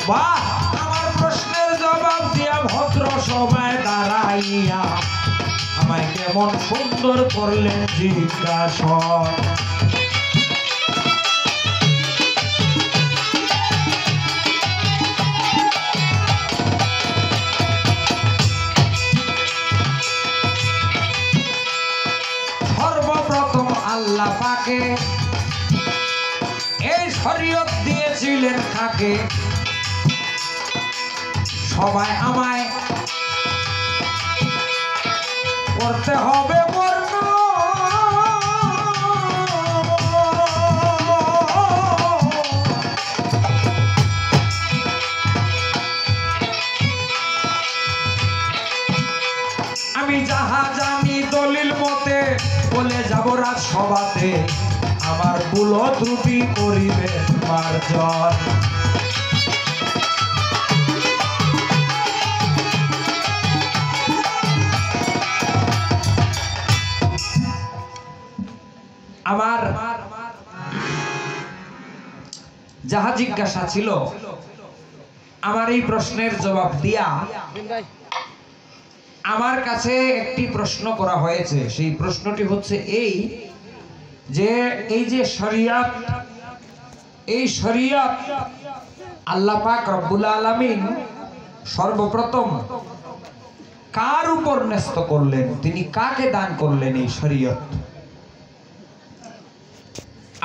বাহ, আমার প্রশ্নের জবাব দিয়া ভদ্র সভায় দাঁড়াইয়া আমায় কেমন সুন্দর করলেন জিজ্ঞাসা। সর্বপ্রথম আল্লাহ পাকে এই শরীয়ত দিয়েছিলেন কাকে? সবাই আমায় করতে হবে বর্ণ, আমি যাহা জানি দলিল মতে বলে যাব রাজসভাতে, আমার ভুল ত্রুটি করিবে মার্জন। আমার যাহা জিজ্ঞাসা ছিল, আমার এই প্রশ্নের জবাব দিয়া আমার কাছে একটি প্রশ্ন করা হয়েছে। সেই প্রশ্নটি হচ্ছে এই যে এই যে শরিয়ত, এই শরিয়ত আল্লাহ পাক রব্বুল আলামিন সর্বপ্রথম কার উপর ন্যস্ত করলেন? তিনি কাকে দান করলেন এই শরিয়ত?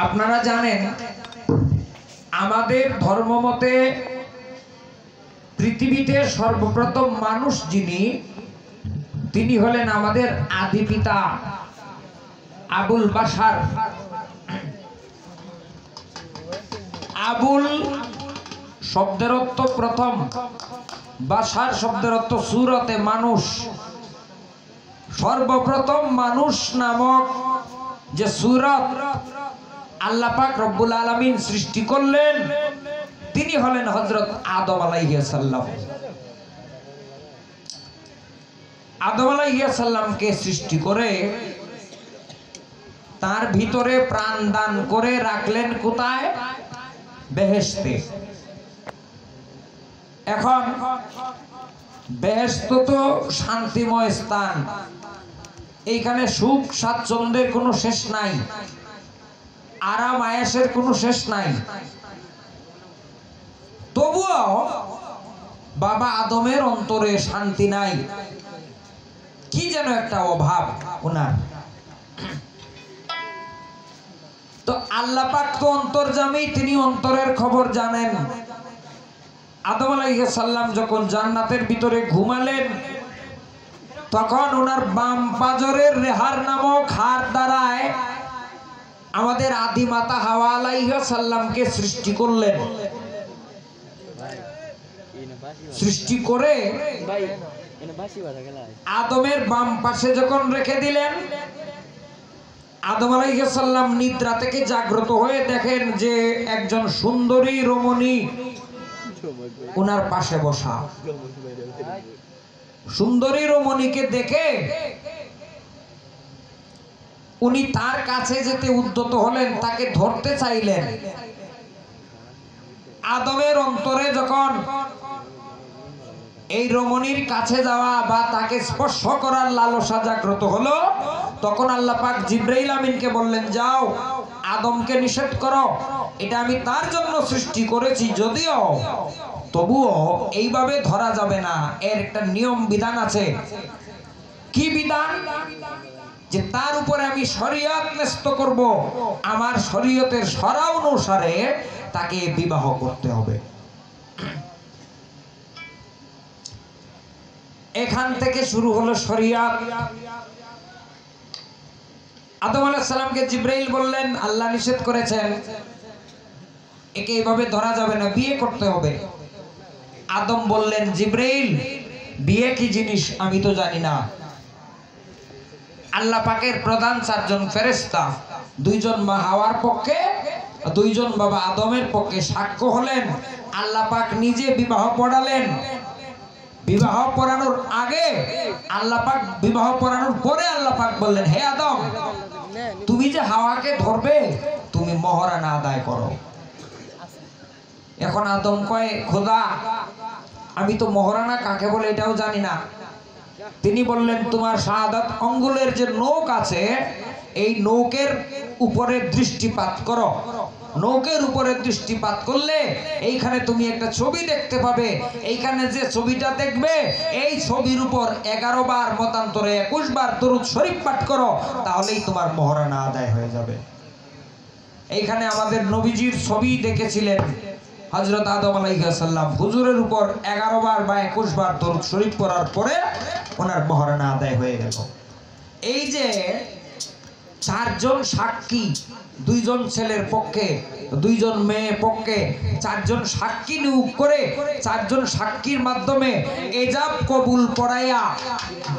আপনারা জানেন আমাদের ধর্মমতে পৃথিবীতে সর্বপ্রথম মানুষ যিনি, তিনি হলেন আমাদের আদি পিতা আবুল বাশার। আবুল শব্দের অর্থ প্রথম, বাশার শব্দের অর্থ সুরতে মানুষ। সর্বপ্রথম মানুষ নামক যে সুরত আল্লাহ পাক রব্বুল আলামিন সৃষ্টি করলেন, তিনি হলেন হযরত আদম আলাইহিস সালাম। আদম আলাইহিস সালামকে সৃষ্টি করে তার ভিতরে প্রাণ দান করে রাখলেন কোথায়? বেহেশতে। এখন বেহেশত তো শান্তিময় স্থান, এইখানে সুখ স্বাচ্ছন্দ্যের কোনো শেষ নাই, আরাম আয়েশের কোনো শেষ নাই। তবুও বাবা আদমের অন্তরে শান্তি নাই, কি যেন একটা অভাব ওনার। তো আল্লাহ পাক তো অন্তর্যামী, তিনি অন্তরের খবর জানেন। আদম আলাইহিস সালাম যখন জান্নাতের ভিতরে ঘুমালেন, তখন ওনার বাম পাজরের রেহার নামক হাড় দ্বারায় আমাদের আদি মাতা হাওয়া আলাইহিস সালামকে সৃষ্টি করলেন। সৃষ্টি করে আদমের বাম পাশে যখন রেখে দিলেন, আদম আলাইহিস সালাম নিদ্রা থেকে জাগ্রত হয়ে দেখেন যে একজন সুন্দরী রমণী ওনার পাশে বসা। সুন্দরী রমণীকে দেখে উনি তার কাছে যেতে উদ্যত হলেন, তাকে ধরতে চাইলেন। আদমের অন্তরে যখন এই রমণীর কাছে যাওয়া বা তাকে স্পর্শ করার লালসা জাগ্রত হলো, তখন আল্লাহ পাক জিবরাইল আমিনকে বললেন, যাও আদমকে নিষেধ করো, এটা আমি তার জন্য সৃষ্টি করেছি, যদিও তবুও এইভাবে ধরা যাবে না, এর একটা নিয়ম বিধান আছে। কি বিধান? যে তার উপরে আমি শরীয়ত ন্যস্ত করব, আমার শরীয়তের শরা অনুসারে তাকে বিবাহ করতে হবে। এখান থেকে শুরু হলো শরীয়ত। আদম আলাইহিস সালামকে জিবরাইল বললেন, আল্লাহ নিষেধ করেছেন, একে এইভাবে ধরা যাবে না, বিয়ে করতে হবে। আদম বললেন, জিবরাইল বিয়ে কি জিনিস আমি তো জানি না। আল্লাহ পাকের প্রধান চারজন ফেরেশতা, দুইজন মা হাওয়ার পক্ষে, দুইজন বাবা আদমের পক্ষে সাক্ষ্য হলেন। আল্লাহ পাক নিজে বিবাহ পড়ালেন। বিবাহ পড়ানোর আগে আল্লাহ পাক, বিবাহ পড়ানোর পরে আল্লাহ পাক বললেন, হে আদম, তুমি যে হাওয়াকে ধরবে, তুমি মহরানা আদায় করো। এখন আদম কয়, খোদা আমি তো মহারানা কাকে বলে এটাও জানি না। তিনি বললেন, তোমার শাহাদাত আঙ্গুলের যে নখ আছে এই নখের উপরে দৃষ্টিপাত করো। নখের উপরে দৃষ্টিপাত করলে এইখানে তুমি একটা ছবি দেখতে পাবে। এইখানে যে ছবিটা দেখবে এই ছবির উপর 11 বার মতান্তরে 21 বার দরুদ শরীফ পাঠ করো, তাহলেই তোমার মহারানা আদায় হয়ে যাবে। এইখানে আমাদের নবীজির ছবি দেখেছিলেন হযরত আদম আলাইহিস সালাম। হুজুরের উপর 11 বার বা 21 বার দরুদ শরীফ পড়ার পরে ওনার মহারানা আদায় হয়ে গেল। এই যে 4 জন সাক্ষী, 2 জন ছেলের পক্ষে 2 জন মেয়ে পক্ষে 4 জন সাক্ষী নিয়োগ করে 4 জন সাক্ষীর মাধ্যমে এজাব কবুল পড়াইয়া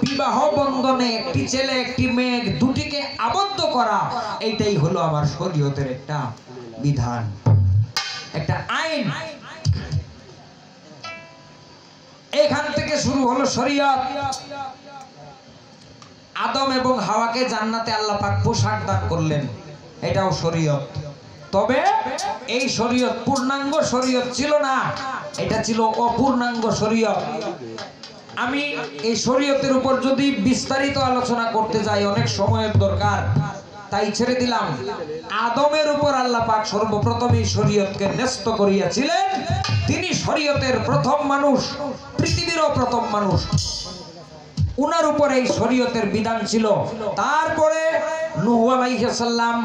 বিবাহ বন্ধনে একটি ছেলে একটি মেয়ে দুটিকে আবদ্ধ করা, এইটাই হলো আমার শরীয়তের একটা বিধান, একটা আইন। এখান থেকে শুরু হলো শরীয়ত। আদম এবং হাওয়াকে জান্নাতে আল্লাহ পাক পোশাক দান করলেন, এটাও শরীয়ত। তবে এই শরীয়ত পূর্ণাঙ্গ শরীয়ত ছিল না, এটা ছিল অপূর্ণাঙ্গ শরীয়ত। আমি এই শরীয়তের উপর যদি বিস্তারিত আলোচনা করতে যাই অনেক সময়ের দরকার, তাই ছেড়ে দিলাম। আদমের উপর আল্লাহ পাক সর্বপ্রথম এই শরীয়তকে ন্যস্ত করিয়াছিলেন। তিনি শরীয়তের প্রথম মানুষ, পৃথিবীরও প্রথম মানুষ। উনার উপরে এই শরীয়তের বিধান ছিল। তারপরে নূহ আলাইহিস সালাম,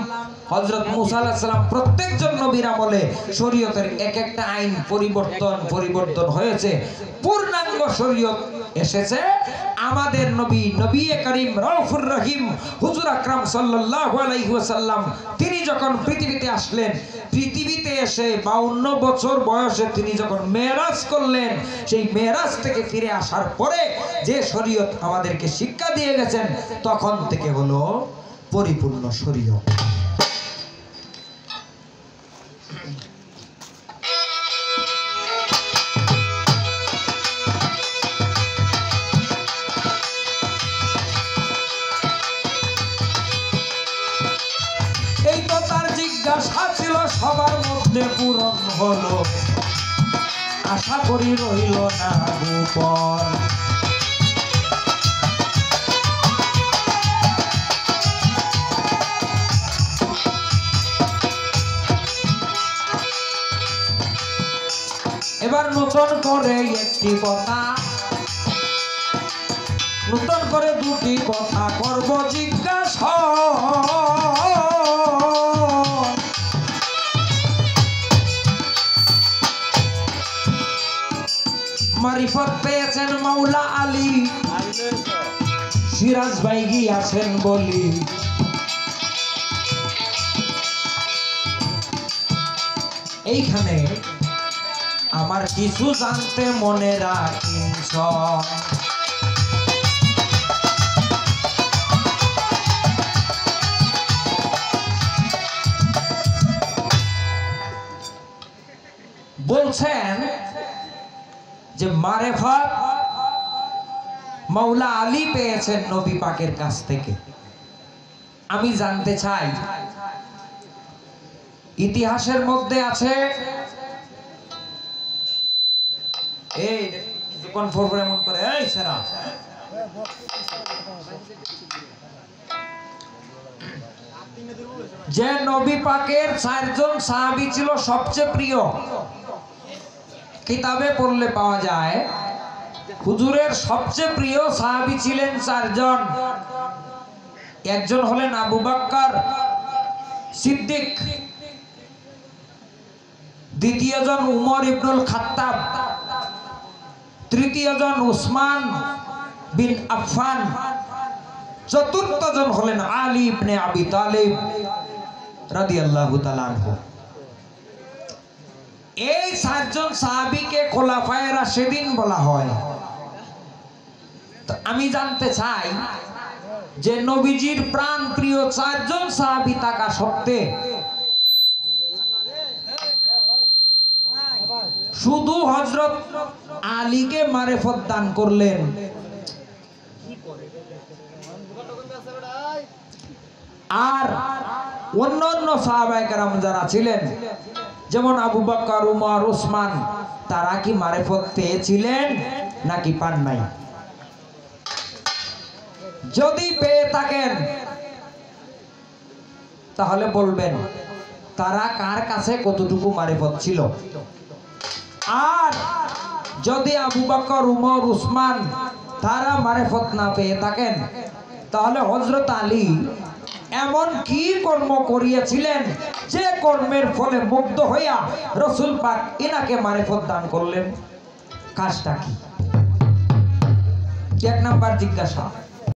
হযরত মুসা আলাইহিস সালাম, প্রত্যেকজন নবীর আমলে শরীয়তের এক একটা আইন পরিবর্তন হয়েছে। পূর্ণাঙ্গ শরীয়ত এসেছে আমাদের নবী, নবী করিম রউফুর রহিম হুজুর আকরাম সাল্লাল্লাহু আলাইহি ওয়াসাল্লাম। তিনি যখন পৃথিবীতে আসলেন, পৃথিবীতে এসে 52 বছর বয়সে তিনি যখন মেরাজ করলেন, সেই মেরাজ থেকে ফিরে আসার পরে যে শরীয়ত আমাদেরকে শিক্ষা দিয়ে গেছেন, তখন থেকে হলো পরিপূর্ণ শরীয়ত। এই তো তার জিজ্ঞাসা ছিল, সবার মধ্যে পূরণ হলো, আশা করি রইল না গোপন। এবার নতুন করে একটি কথা, নতুন করে দুটি কথা করব জিজ্ঞাসা। মারিফত পেয়েছেন মাওলা আলী, সিরাজ ভাই গিয়াছেন বলি। এইখানে আমার কিছু জানতে মনে রাখিস, বলছেন যে মারেফত মাওলা আলী পেয়েছেন নবী পাকের কাছ থেকে। আমি জানতে চাই, ইতিহাসের মধ্যে আছে, এই কোন ফোরফোর এমন করে, এই সেরা যে নবী পাকের 4 জন সাহাবী ছিল সবচেয়ে প্রিয়। কিতাবে পড়লে পাওয়া যায় হুজুরের সবচেয়ে প্রিয় সাহাবী ছিলেন 4 জন। একজন হলেন আবু বকর সিদ্দিক, দ্বিতীয় জন উমর ইবনুল খাত্তাব, তৃতীয় জন উসমান বিন আফফান, চতুর্থ জন হলেন আলী ইবনে আবি তালিব রাদিয়াল্লাহু তাআলা আনহু। এই 4 জন সাহাবীকে খোলাফায়ে রাশিদিন বলা হয়। তো আমি জানতে চাই যে নবীজির প্রাণ প্রিয় 4 জন সাহাবী থাকা সত্ত্বে শুধু হযরত আলীকে মারেফত দান করলেন, আর অন্যান্য সাহাবায়ে কেরাম যারা ছিলেন যেমন আবু বকর, উমর, উসমান, তারা কি মারিফত পেয়েছিলেন নাকি পান নাই? যদি পেয়ে থাকেন তাহলে বলবেন তারা কার কাছে কতটুকু মারিফত ছিল। আর যদি আবু বকর, উমর, উসমান তারা মারিফত না পেয়ে থাকেন তাহলে হযরত আলী এমন কি কর্ম করিয়েছিলেন যে কর্মের ফলে মুগ্ধ হইয়া রাসূল পাক ইনাকে মারিফত দান করলেন? কাজটা কি? এক নাম্বার জিজ্ঞাসা।